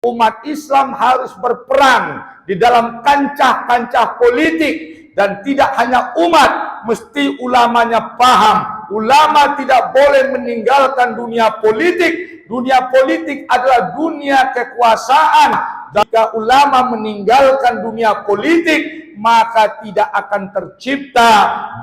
Umat Islam harus berperan di dalam kancah-kancah politik, dan tidak hanya umat, mesti ulamanya paham. Ulama tidak boleh meninggalkan dunia politik. Dunia politik adalah dunia kekuasaan. Jika ulama meninggalkan dunia politik, maka tidak akan tercipta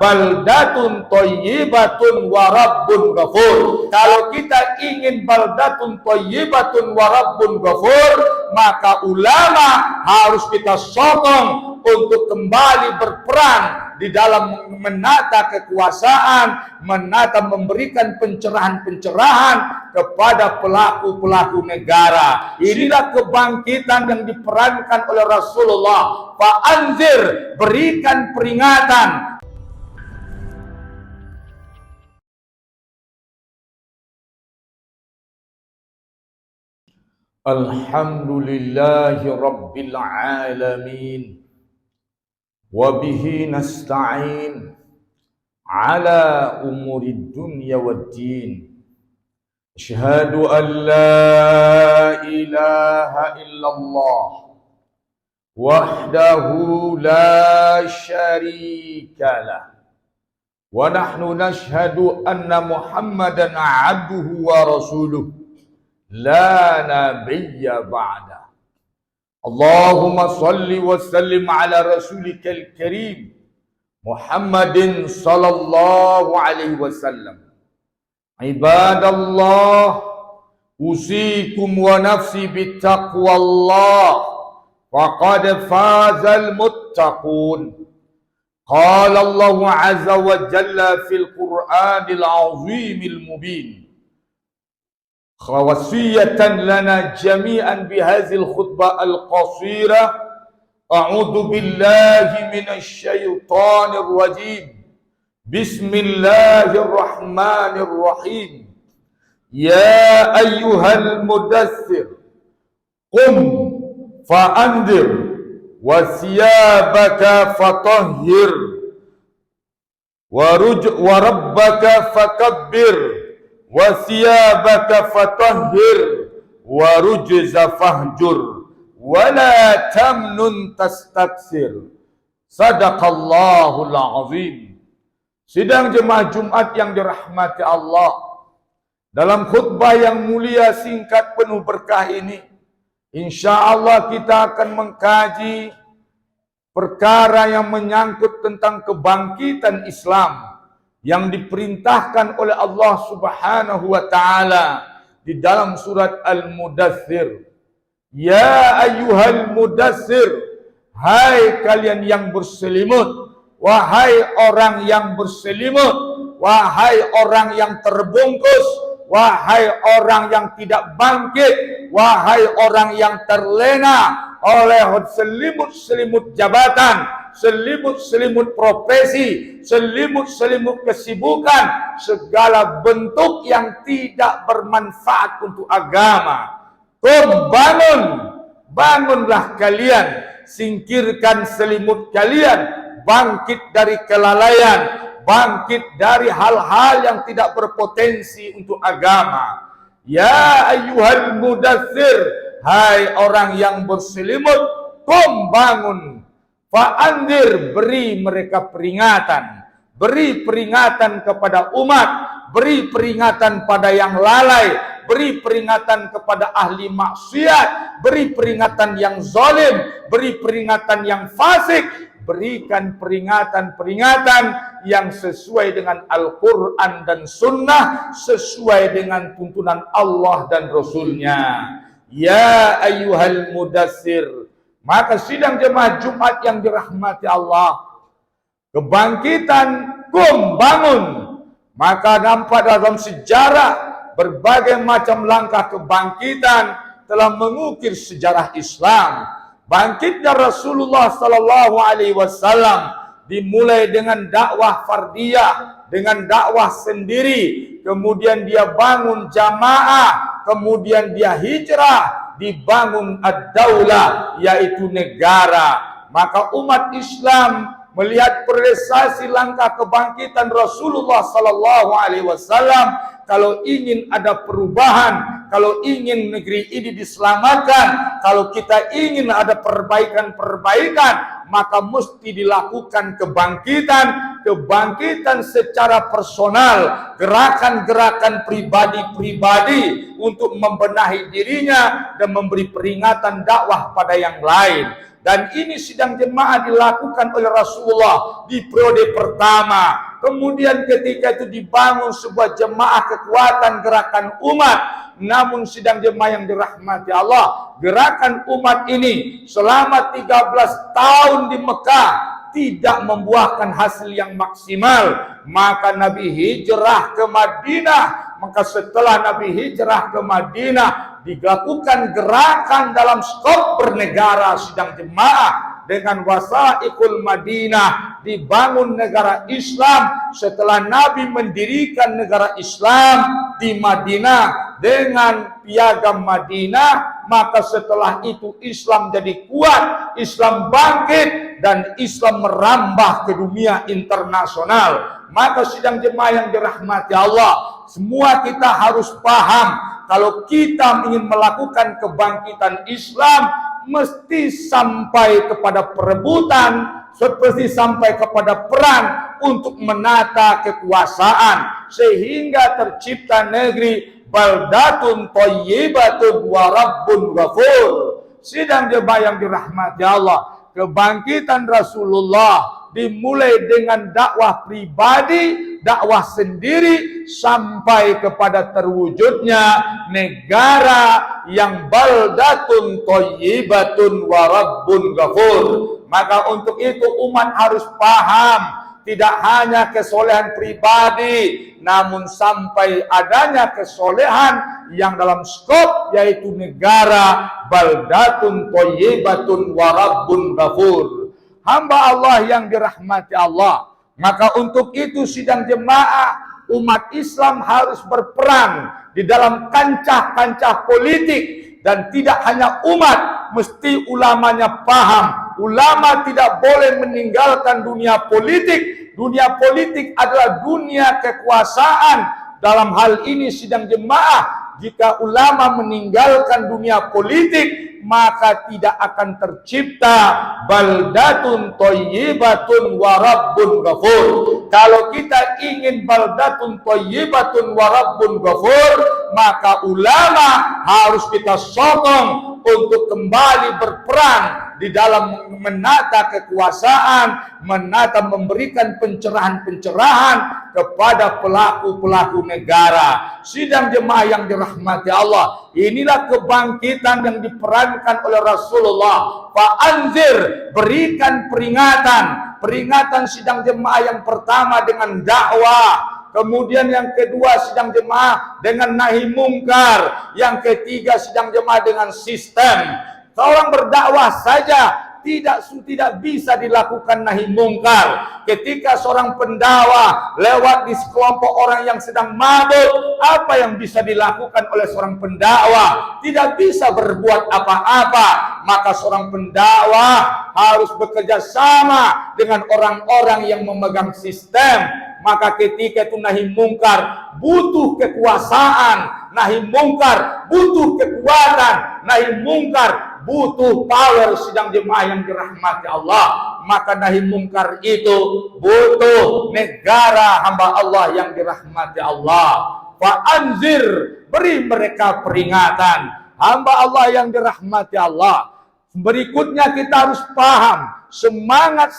baldatun thayyibatun wa rabbun ghafur. Kalau kita ingin baldatun thayyibatun wa rabbun ghafur, maka ulama harus kita sokong untuk kembali berperan di dalam menata kekuasaan, memberikan pencerahan-pencerahan kepada pelaku-pelaku negara. Inilah kebangkitan yang diperankan oleh Rasulullah. Fa'anzir, berikan peringatan. Alhamdulillahi Rabbil Alamin. Wabihi nasta'in ala umuri dunya waddin. Asyhadu an la ilaha illallah wahdahu la syarika lah, wa nahnu nashhadu anna Muhammadan abduhu wa rasuluh la nabiyya ba'da. Allahumma salli wa sallim ala rasulikal karim Muhammadin sallallahu alaihi wasallam. Ibadallah, usikum wa nafsi bittaqwallah, faqad fazal muttaqun. Qala Allah azza wa jalla fil Qur'anil azimil mubin. خوصية لنا جميعا بهذه الخطبة القصيرة. أعوذ بالله من الشيطان الرجيم. بسم الله الرحمن الرحيم. يا أيها المدثر قم فأنذر وثيابك فطهر وربك فكبر وَثِيَابَكَ فَطَهِّرْ وَرُجْزَ فَهْجُرْ وَلَا تَمْنُنْ تَسْتَكْثِرْ. Sadaqallahul azim. Sidang jemaah Jumat yang dirahmati Allah, dalam khutbah yang mulia singkat penuh berkah ini, insyaallah kita akan mengkaji perkara yang menyangkut tentang kebangkitan Islam yang diperintahkan oleh Allah Subhanahu wa taala di dalam surat Al-Mudaththir. Ya ayyuhal mudaththir, hai kalian yang berselimut, wahai orang yang berselimut, wahai orang yang terbungkus, wahai orang yang tidak bangkit, wahai orang yang terlena oleh selimut-selimut jabatan, selimut-selimut profesi, selimut-selimut kesibukan, segala bentuk yang tidak bermanfaat untuk agama. Bangun, bangunlah kalian, singkirkan selimut kalian, bangkit dari kelalaian, bangkit dari hal-hal yang tidak berpotensi untuk agama. Ya ayyuhal mudaththir, hai orang yang berselimut, qum, bangun. Fa'anzir, beri mereka peringatan. Beri peringatan kepada umat, beri peringatan pada yang lalai, beri peringatan kepada ahli maksiat, beri peringatan yang zalim, beri peringatan yang fasik, berikan peringatan-peringatan yang sesuai dengan Al-Quran dan Sunnah, sesuai dengan tuntunan Allah dan Rasulnya. Ya ayyuhal mudaththir. Maka sidang jemaah Jumat yang dirahmati Allah, kebangkitan, qum, bangun. Maka nampak dalam sejarah berbagai macam langkah kebangkitan telah mengukir sejarah Islam. Bangkitnya Rasulullah sallallahu alaihi wasallam dimulai dengan dakwah fardiyah, dengan dakwah sendiri, kemudian dia bangun jamaah, kemudian dia hijrah, dibangun ad-daulah, yaitu negara. Maka umat Islam melihat prestasi langkah kebangkitan Rasulullah sallallahu alaihi wasallam, kalau ingin ada perubahan, kalau ingin negeri ini diselamatkan, kalau kita ingin ada perbaikan-perbaikan, maka mesti dilakukan kebangkitan secara personal, gerakan-gerakan pribadi-pribadi untuk membenahi dirinya dan memberi peringatan dakwah pada yang lain. Dan ini sidang jemaah dilakukan oleh Rasulullah di periode pertama. Kemudian ketika itu dibangun sebuah jemaah kekuatan gerakan umat. Namun sidang jemaah yang dirahmati Allah, gerakan umat ini selama 13 tahun di Mekah tidak membuahkan hasil yang maksimal. Maka Nabi hijrah ke Madinah. Maka setelah Nabi hijrah ke Madinah, dilakukan gerakan dalam skop bernegara sidang jemaah dengan wasaikul Madinah, dibangun negara Islam. Setelah Nabi mendirikan negara Islam di Madinah dengan piagam Madinah, maka setelah itu Islam jadi kuat, Islam bangkit, dan Islam merambah ke dunia internasional. Maka sidang jemaah yang dirahmati Allah, semua kita harus paham, kalau kita ingin melakukan kebangkitan Islam, mesti sampai kepada perebutan, seperti sampai kepada perang untuk menata kekuasaan, sehingga tercipta negeri baldatun thayyibatun wa rabbun ghafur. Sidang jemaah yang dirahmati Allah, kebangkitan Rasulullah dimulai dengan dakwah pribadi, dakwah sendiri, sampai kepada terwujudnya negara yang baldatun thayyibatun wa rabbun ghafur. Maka untuk itu umat harus paham, tidak hanya kesolehan pribadi, namun sampai adanya kesolehan yang dalam skop, yaitu negara baldatun thayyibatun wa rabbun ghafur. Hamba Allah yang dirahmati Allah, maka untuk itu sidang jemaah umat Islam harus berperan di dalam kancah-kancah politik, dan tidak hanya umat, mesti ulamanya paham. Ulama tidak boleh meninggalkan dunia politik. Dunia politik adalah dunia kekuasaan. Dalam hal ini sidang jemaah, jika ulama meninggalkan dunia politik, maka tidak akan tercipta baldatun thayyibatun wa rabbun ghafur. Kalau kita ingin baldatun thayyibatun wa rabbun ghafur, maka ulama harus kita sokong untuk kembali berperan di dalam menata kekuasaan, memberikan pencerahan-pencerahan kepada pelaku-pelaku negara. Sidang jemaah yang dirahmati Allah, inilah kebangkitan yang diperankan oleh Rasulullah. Fa'anzir, berikan peringatan sidang jemaah yang pertama dengan dakwah. Kemudian yang kedua sidang jemaah dengan nahi mungkar. Yang ketiga sidang jemaah dengan sistem. Seorang berdakwah saja tidak bisa dilakukan nahi mungkar. Ketika seorang pendakwah lewat di sekelompok orang yang sedang mabuk, apa yang bisa dilakukan oleh seorang pendakwah? Tidak bisa berbuat apa-apa. Maka seorang pendakwah harus bekerja sama dengan orang-orang yang memegang sistem. Maka ketika itu nahi mungkar butuh kekuasaan, nahi mungkar butuh kekuatan, nahi mungkar butuh power sidang jemaah yang dirahmati Allah. Maka nahi mungkar itu butuh negara hamba Allah yang dirahmati Allah. Fa'anzir, beri mereka peringatan. Hamba Allah yang dirahmati Allah. Berikutnya kita harus paham, semangat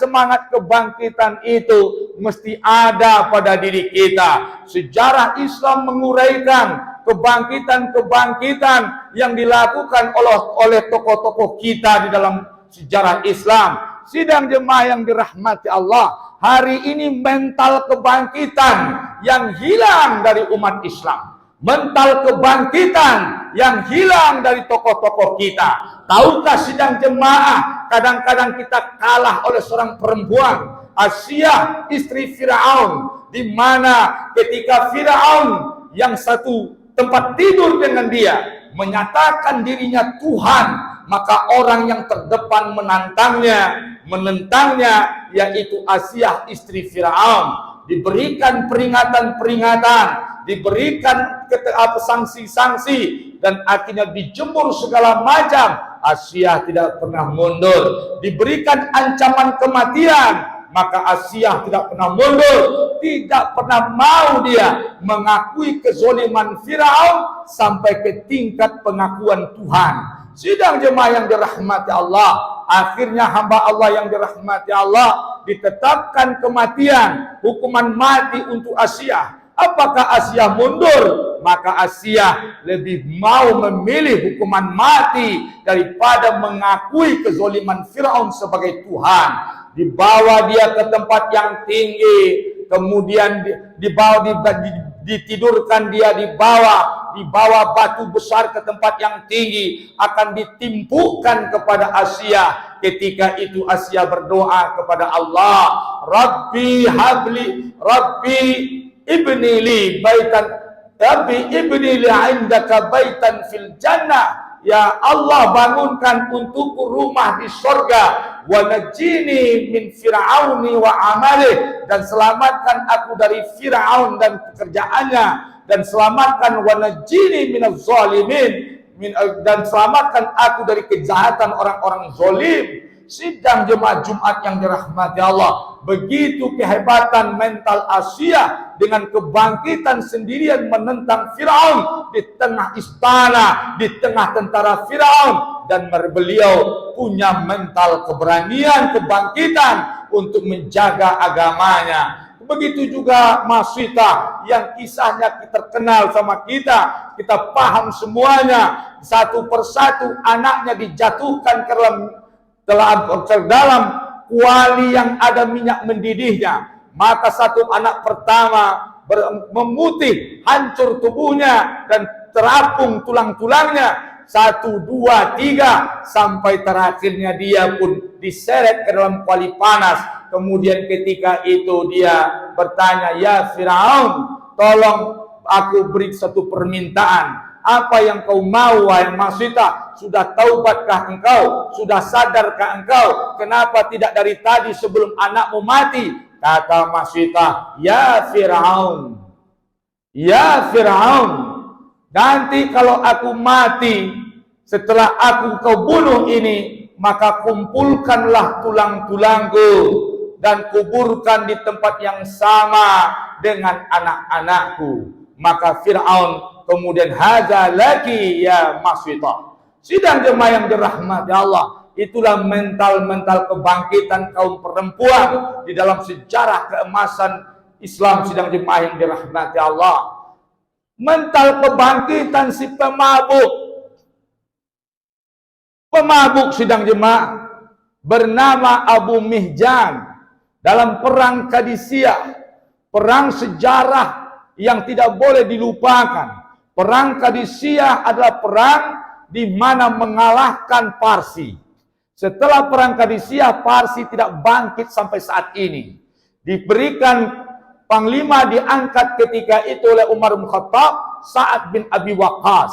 kebangkitan itu mesti ada pada diri kita. Sejarah Islam menguraikan kebangkitan yang dilakukan oleh tokoh-tokoh kita di dalam sejarah Islam. Sidang jemaah yang dirahmati Allah, hari ini mental kebangkitan yang hilang dari umat Islam, mental kebangkitan yang hilang dari tokoh-tokoh kita. Tahukah sidang jemaah, kadang-kadang kita kalah oleh seorang perempuan, Asia, istri Firaun, di mana ketika Firaun yang satu tempat tidur dengan dia menyatakan dirinya Tuhan, maka orang yang terdepan menentangnya, yaitu Asiyah istri Firaun. Diberikan peringatan-peringatan, diberikan sanksi-sanksi, dan akhirnya dijemur segala macam. Asiyah tidak pernah mundur. Diberikan ancaman kematian, maka Asiyah tidak pernah mundur, tidak pernah mau dia mengakui kezoliman Firaun sampai ke tingkat pengakuan Tuhan. Sidang jemaah yang dirahmati Allah, akhirnya hamba Allah yang dirahmati Allah, ditetapkan kematian, hukuman mati untuk Asiyah. Apakah Asiyah mundur? Maka Asiyah lebih mau memilih hukuman mati daripada mengakui kezoliman Firaun sebagai Tuhan. Dibawa dia ke tempat yang tinggi, kemudian ditidurkan dia di bawah batu besar ke tempat yang tinggi, akan ditimpukan kepada Asiyah. Ketika itu Asiyah berdoa kepada Allah, Rabbi habli, Rabbi ibni li baitan, Rabbi ibni li indaka baitan fil jannah. Ya Allah, bangunkan untukku rumah di surga, wa najini min fir'auni wa amalih, dan selamatkan aku dari Firaun dan pekerjaannya, dan selamatkan wa najini minaz zalimin, dan selamatkan aku dari kejahatan orang-orang zalim. Sidang jemaah Jumat yang dirahmati Allah, begitu kehebatan mental Asiyah dengan kebangkitan sendirian menentang Firaun di tengah istana, di tengah tentara Firaun, dan beliau punya mental keberanian, kebangkitan untuk menjaga agamanya. Begitu juga Masita yang kisahnya terkenal sama kita paham semuanya. Satu persatu anaknya dijatuhkan ke dalam kuali yang ada minyak mendidihnya. Maka satu anak pertama memutih, hancur tubuhnya dan terapung tulang-tulangnya. 1, 2, 3 sampai terakhirnya dia pun diseret ke dalam kuali panas. Kemudian ketika itu dia bertanya, ya Firaun, tolong aku beri satu permintaan. Apa yang kau mau, wahai Masita? Sudah taubatkah engkau? Sudah sadarkah engkau? Kenapa tidak dari tadi sebelum anakmu mati? Kata Masita, ya Firaun, ya Firaun, nanti kalau aku mati, setelah aku kau bunuh ini, maka kumpulkanlah tulang-tulangku dan kuburkan di tempat yang sama dengan anak-anakku. Maka Firaun kemudian, hadza laki ya Masita. Sidang jemaah yang dirahmati Allah, itulah mental-mental kebangkitan kaum perempuan di dalam sejarah keemasan Islam. Sidang jemaah yang dirahmati Allah, mental kebangkitan si pemabuk sidang jemaah bernama Abu Mihjan dalam perang Qadisiyah, perang sejarah yang tidak boleh dilupakan. Perang Qadisiyah adalah perang di mana mengalahkan Parsi. Setelah perang Qadisiyah, Parsi tidak bangkit sampai saat ini. Diberikan panglima, diangkat ketika itu oleh Umar bin Khattab, Sa'ad bin Abi Waqqas.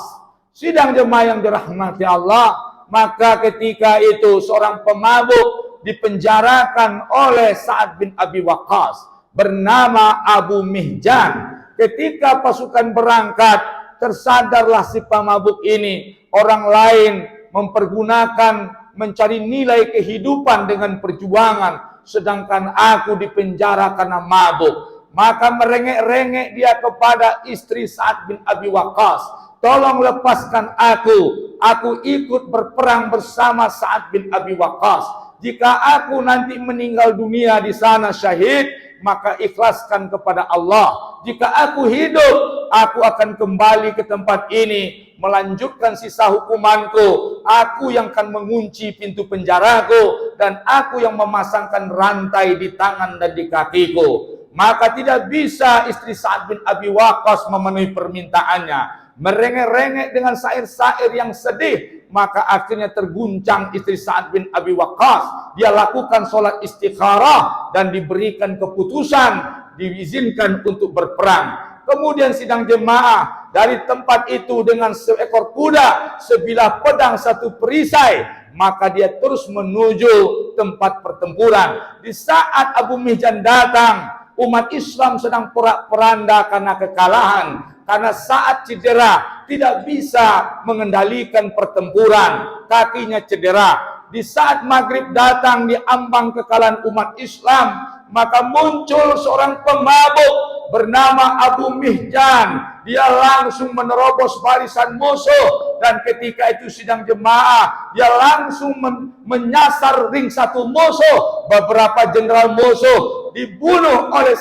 Sidang jemaah yang dirahmati Allah, maka ketika itu seorang pemabuk dipenjarakan oleh Sa'ad bin Abi Waqqas bernama Abu Mihjan. Ketika pasukan berangkat, tersadarlah si pemabuk ini, orang lain mempergunakan mencari nilai kehidupan dengan perjuangan, sedangkan aku dipenjara karena mabuk. Maka merengek-rengek dia kepada istri Sa'ad bin Abi Waqqas, tolong lepaskan aku ikut berperang bersama Sa'ad bin Abi Waqqas. Jika aku nanti meninggal dunia di sana syahid, maka ikhlaskan kepada Allah. Jika aku hidup, aku akan kembali ke tempat ini, melanjutkan sisa hukumanku. Aku yang akan mengunci pintu penjaraku, dan aku yang memasangkan rantai di tangan dan di kakiku. Maka tidak bisa istri Sa'ad bin Abi Waqqas memenuhi permintaannya. Merengek-rengek dengan syair-syair yang sedih, maka akhirnya terguncang istri Sa'ad bin Abi Waqqas. Dia lakukan sholat istikharah dan diberikan keputusan, diizinkan untuk berperang. Kemudian sidang jemaah, dari tempat itu dengan seekor kuda, sebilah pedang, satu perisai, maka dia terus menuju tempat pertempuran. Di saat Abu Mihjan datang, umat Islam sedang porak-poranda karena kekalahan, karena saat cedera tidak bisa mengendalikan pertempuran, kakinya cedera. Di saat maghrib datang di ambang kekalahan umat Islam, maka muncul seorang pemabuk bernama Abu Mihjan. Dia langsung menerobos barisan musuh, dan ketika itu sidang jemaah, dia langsung menyasar ring satu musuh. Beberapa jenderal musuh dibunuh oleh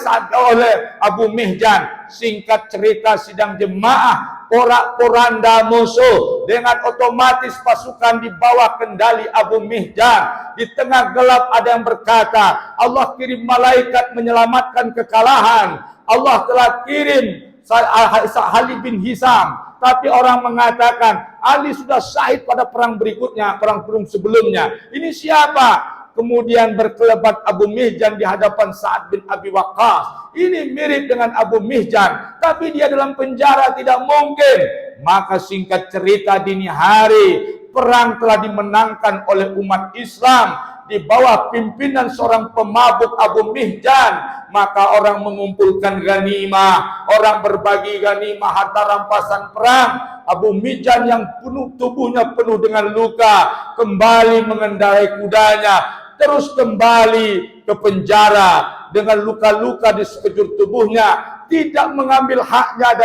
Abu Mihjan. Singkat cerita sidang jemaah, porak-poranda musuh, dengan otomatis pasukan di bawah kendali Abu Mihjan. Di tengah gelap ada yang berkata, Allah kirim malaikat menyelamatkan kekalahan. Allah telah kirim Ali bin Hisam. Tapi orang mengatakan Ali sudah syahid pada perang berikutnya, perang sebelumnya. Ini siapa? Kemudian berkelebat Abu Mihjan di hadapan Sa'ad bin Abi Waqqas. Ini mirip dengan Abu Mihjan, tapi dia dalam penjara, tidak mungkin. Maka singkat cerita, dini hari perang telah dimenangkan oleh umat Islam di bawah pimpinan seorang pemabuk Abu Mihjan. Maka orang mengumpulkan ghanimah, orang berbagi ghanimah, harta rampasan perang. Abu Mihjan yang tubuhnya penuh dengan luka kembali mengendarai kudanya, terus kembali ke penjara dengan luka-luka di sekujur tubuhnya, tidak mengambil haknya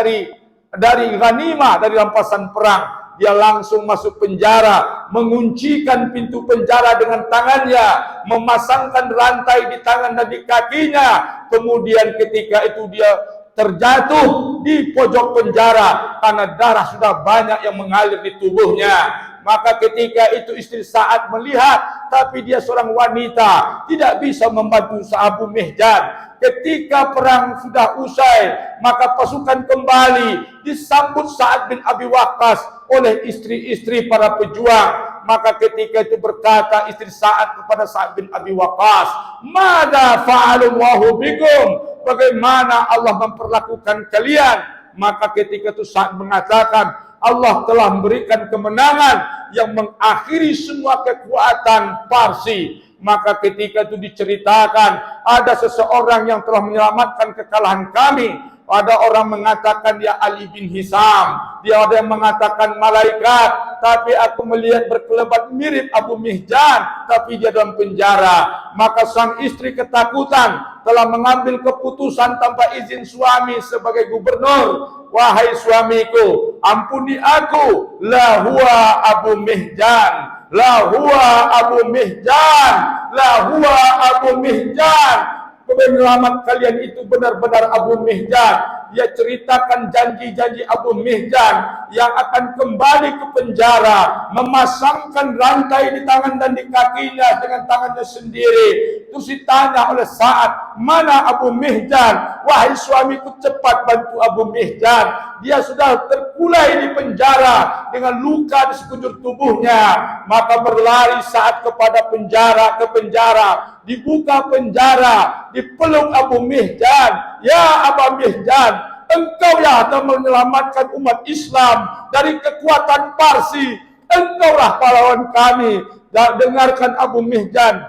dari ghanimah, dari rampasan perang. Dia langsung masuk penjara, menguncikan pintu penjara dengan tangannya, memasangkan rantai di tangan dan di kakinya. Kemudian ketika itu dia terjatuh di pojok penjara karena darah sudah banyak yang mengalir di tubuhnya. Maka ketika itu istri Sa'ad melihat, tapi dia seorang wanita, tidak bisa membantu Abu Mihjan. Ketika perang sudah usai, maka pasukan kembali, disambut Sa'ad bin Abi Waqqas oleh istri-istri para pejuang. Maka ketika itu berkata istri Sa'ad kepada Sa'ad bin Abi Waqqas, "Mada fa'alullahu bikum?" Bagaimana Allah memperlakukan kalian? Maka ketika itu Sa'ad mengatakan, Allah telah memberikan kemenangan yang mengakhiri semua kekuatan Parsi. Maka ketika itu diceritakan, ada seseorang yang telah menyelamatkan kekalahan kami. Ada orang mengatakan dia Ali bin Hisam, dia ada yang mengatakan malaikat, tapi aku melihat berkelebat mirip Abu Mihjan, tapi dia dalam penjara. Maka sang istri ketakutan, telah mengambil keputusan tanpa izin suami sebagai gubernur. Wahai suamiku, ampuni aku, la huwa Abu Mihjan, la huwa Abu Mihjan, la huwa Abu Mihjan. Penyelamat kalian itu benar-benar Abu Mihjan. Dia ceritakan janji-janji Abu Mihjan yang akan kembali ke penjara, memasangkan rantai di tangan dan di kakinya dengan tangannya sendiri. Terus ditanya oleh Sa'ad, mana Abu Mihjan? Wahai suamiku, cepat bantu Abu Mihjan. Dia sudah terkulai di penjara dengan luka di sekujur tubuhnya. Maka berlari Sa'ad kepada penjara, ke penjara. Dibuka penjara, dipeluk Abu Mihjan. Ya Abu Mihjan, engkau yang telah menyelamatkan umat Islam dari kekuatan Parsi. Engkaulah pahlawan kami. Dan dengarkan Abu Mihjan,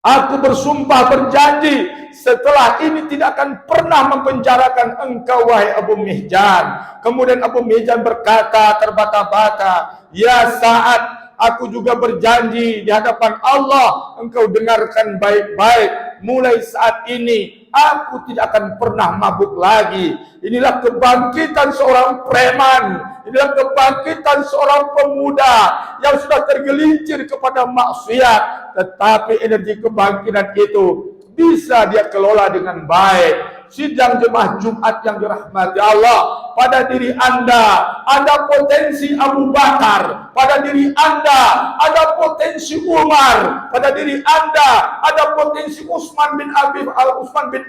aku bersumpah berjanji setelah ini tidak akan pernah mempenjarakan engkau, wahai Abu Mihjan. Kemudian Abu Mihjan berkata terbata-bata, ya Sa'ad, aku juga berjanji di hadapan Allah, engkau dengarkan baik-baik. Mulai saat ini aku tidak akan pernah mabuk lagi. Inilah kebangkitan seorang preman. Inilah kebangkitan seorang pemuda yang sudah tergelincir kepada maksiat, tetapi energi kebangkitan itu bisa dia kelola dengan baik. Sidang jemaah Jumat yang dirahmati Allah, pada diri Anda ada potensi Abu Bakar, pada diri Anda ada potensi Umar, pada diri Anda ada potensi Utsman bin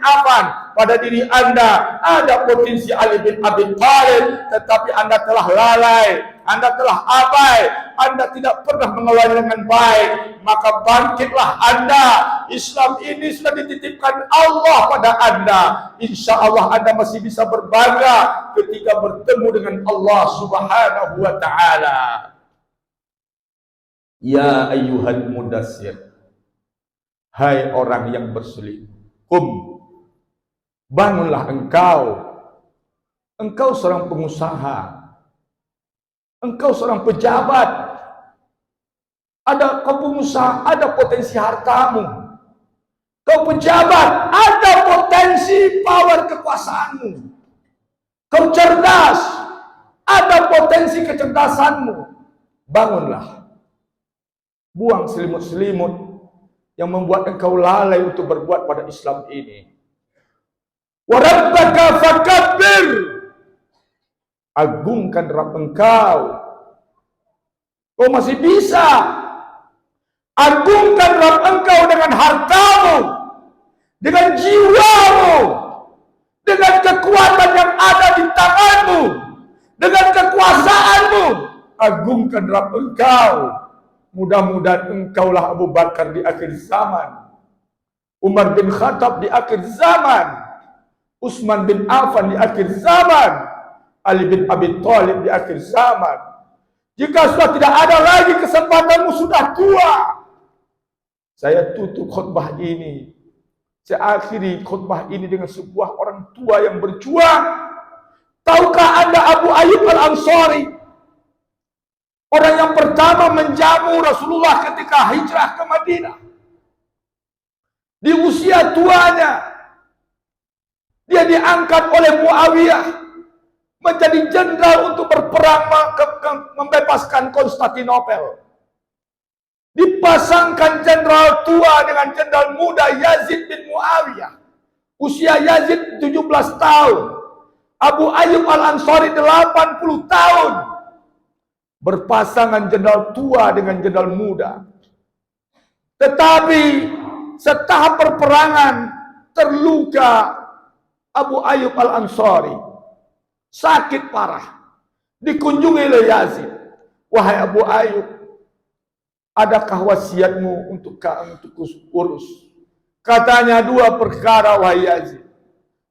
Affan, pada diri Anda ada potensi Ali bin Abi Thalib, tetapi Anda telah lalai, Anda telah abai, Anda tidak pernah mengelola dengan baik. Maka bangkitlah Anda Islam ini sudah dititipkan Allah pada Anda. Insya Allah Anda masih bisa berbangga ketika bertemu dengan Allah Subhanahu wa Ta'ala. Ya ayyuhal mudassir, hai orang yang berselimut, bangunlah engkau. Engkau seorang pengusaha, engkau seorang pejabat, ada kau pengusaha, ada potensi hartamu. Kau pejabat, ada potensi power kekuasaanmu. Kau cerdas, ada potensi kecerdasanmu. Bangunlah. Buang selimut-selimut yang membuat engkau lalai untuk berbuat pada Islam ini. Wa rabbaka fakabbir, agungkan Rabb engkau. Kau masih bisa. Agungkan Rabb engkau dengan hartamu, dengan jiwamu, dengan kekuatan yang ada di tanganmu, dengan kekuasaanmu. Agungkan Rabb engkau. Mudah-mudahan engkaulah Abu Bakar di akhir zaman, Umar bin Khattab di akhir zaman, Utsman bin Affan di akhir zaman, Ali bin Abi Thalib di akhir zaman. Jika sudah tidak ada lagi kesempatanmu, sudah tua. Saya tutup khutbah ini. Saya akhiri khutbah ini dengan sebuah orang tua yang berjuang. Tahukah Anda Abu Ayyub Al-Ansari? Orang yang pertama menjamu Rasulullah ketika hijrah ke Madinah. Di usia tuanya, dia diangkat oleh Muawiyah menjadi jenderal untuk berperang membebaskan Konstantinopel. Dipasangkan jenderal tua dengan jenderal muda Yazid bin Muawiyah. Usia Yazid 17 tahun. Abu Ayyub Al-Ansari 80 tahun. Berpasangan jenderal tua dengan jenderal muda. Tetapi setahap perperangan terluka Abu Ayyub Al-Ansari. Sakit parah. Dikunjungi oleh Yazid. Wahai Abu Ayyub, adakah wasiatmu untuk urus? Katanya dua perkara, wahai Yazid.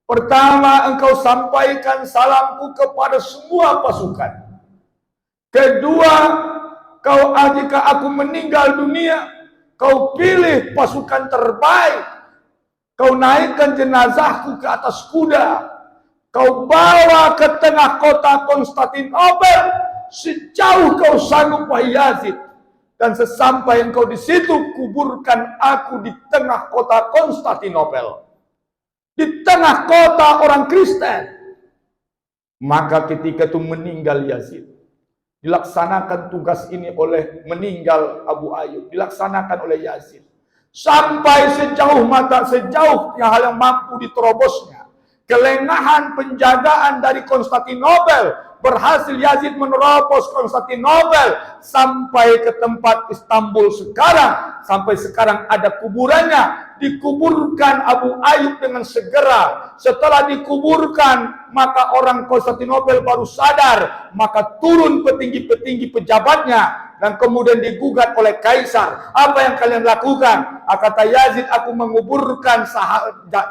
Pertama, engkau sampaikan salamku kepada semua pasukan. Kedua, jika aku meninggal dunia, kau pilih pasukan terbaik. Kau naikkan jenazahku ke atas kuda. Kau bawa ke tengah kota Konstantinopel sejauh kau sanggup, wahai Yazid. Dan sesampai engkau di situ, kuburkan aku di tengah kota Konstantinopel, di tengah kota orang Kristen. Maka ketika itu meninggal Yazid, dilaksanakan tugas ini oleh meninggal Abu Ayyub, dilaksanakan oleh Yazid. Sampai sejauh hal yang mampu diterobosnya. Kelengahan penjagaan dari Konstantinopel, berhasil Yazid menerobos Konstantinopel sampai ke tempat Istanbul sekarang. Sampai sekarang ada kuburannya. Dikuburkan Abu Ayyub dengan segera. Setelah dikuburkan, maka orang Konstantinopel baru sadar. Maka turun petinggi-petinggi pejabatnya dan kemudian digugat oleh kaisar. Apa yang kalian lakukan? Kata Yazid, aku menguburkan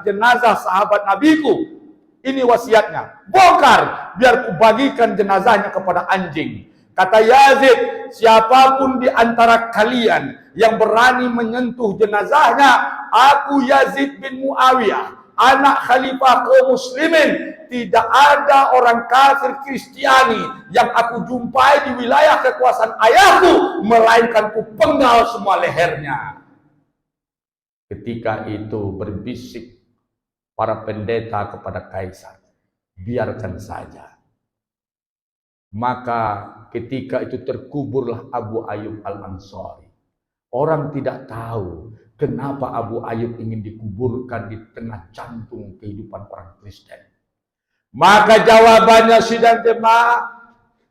jenazah sahabat nabiku. Ini wasiatnya. Bongkar, biar kubagikan jenazahnya kepada anjing. Kata Yazid, siapapun di antara kalian yang berani menyentuh jenazahnya, aku Yazid bin Muawiyah, anak khalifah kaum muslimin, tidak ada orang kafir Kristiani yang aku jumpai di wilayah kekuasaan ayahku, melainkan ku penggal semua lehernya. Ketika itu berbisik para pendeta kepada kaisar, biarkan saja. Maka ketika itu terkuburlah Abu Ayyub Al-Ansari. Orang tidak tahu kenapa Abu Ayyub ingin dikuburkan di tengah jantung kehidupan orang Kristen. Maka jawabannya sidang jemaah,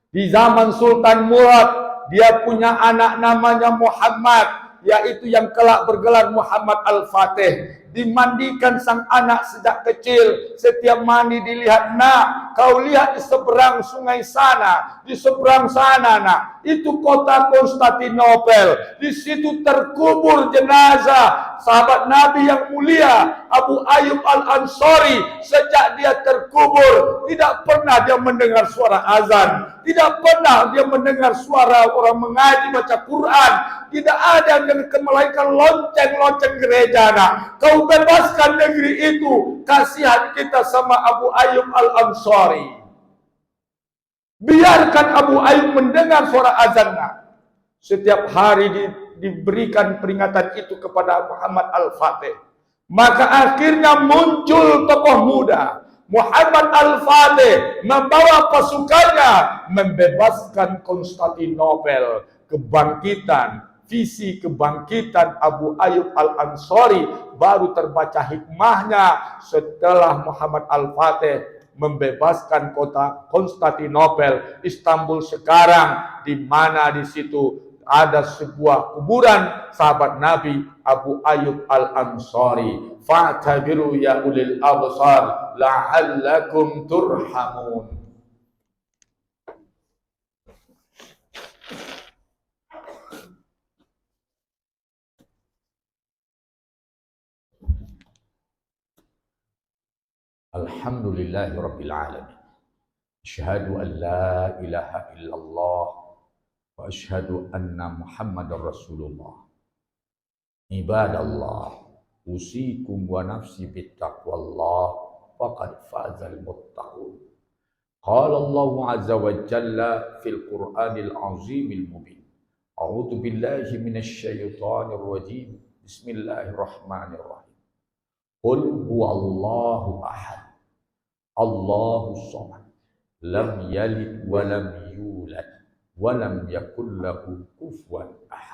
di zaman Sultan Murad, dia punya anak namanya Muhammad. yaitu yang kelak bergelar Muhammad Al-Fatih. Dimandikan sang anak sejak kecil, setiap mandi dilihat, nak, kau lihat di seberang sungai sana, di seberang sana, nak, itu kota Konstantinopel. Di situ terkubur jenazah sahabat Nabi yang mulia Abu Ayyub Al-Ansari. Sejak dia terkubur, tidak pernah dia mendengar suara azan, tidak pernah dia mendengar suara orang mengaji baca Quran, tidak ada yang melainkan lonceng-lonceng gereja. Nak, kau bebaskan negeri itu, kasihan kita sama Abu Ayyub Al-Ansari. Biarkan Abu Ayyub mendengar suara azan. Setiap hari diberikan peringatan itu kepada Muhammad Al-Fatih. Maka akhirnya muncul tokoh muda Muhammad Al-Fatih membawa pasukannya membebaskan Konstantinopel. Kebangkitan, visi kebangkitan Abu Ayyub Al-Ansari baru terbaca hikmahnya setelah Muhammad Al-Fatih membebaskan kota Konstantinopel, Istanbul sekarang, di mana di situ ada sebuah kuburan sahabat Nabi Abu Ayyub Al-Ansari. Fa'tabiru ya ulil absar la'allakum turhamun. Alhamdulillahi Rabbil Alamin. Asyhadu an la ilaha illallah wa asyhadu anna Muhammadar Rasulullah. Ibadallah, usikum wa nafsi bittaqwallah faqad fazal muttaqun. Qala Allah azza wa jalla fil Qur'anil azimil mubin. A'udzu billahi minasy syaithanir rajim. Bismillahirrahmanirrahim. Qul huwallahu ahad, Allahus samad, lam yalid wa lam yulad wa lam yakul lahu kufuwan ahad.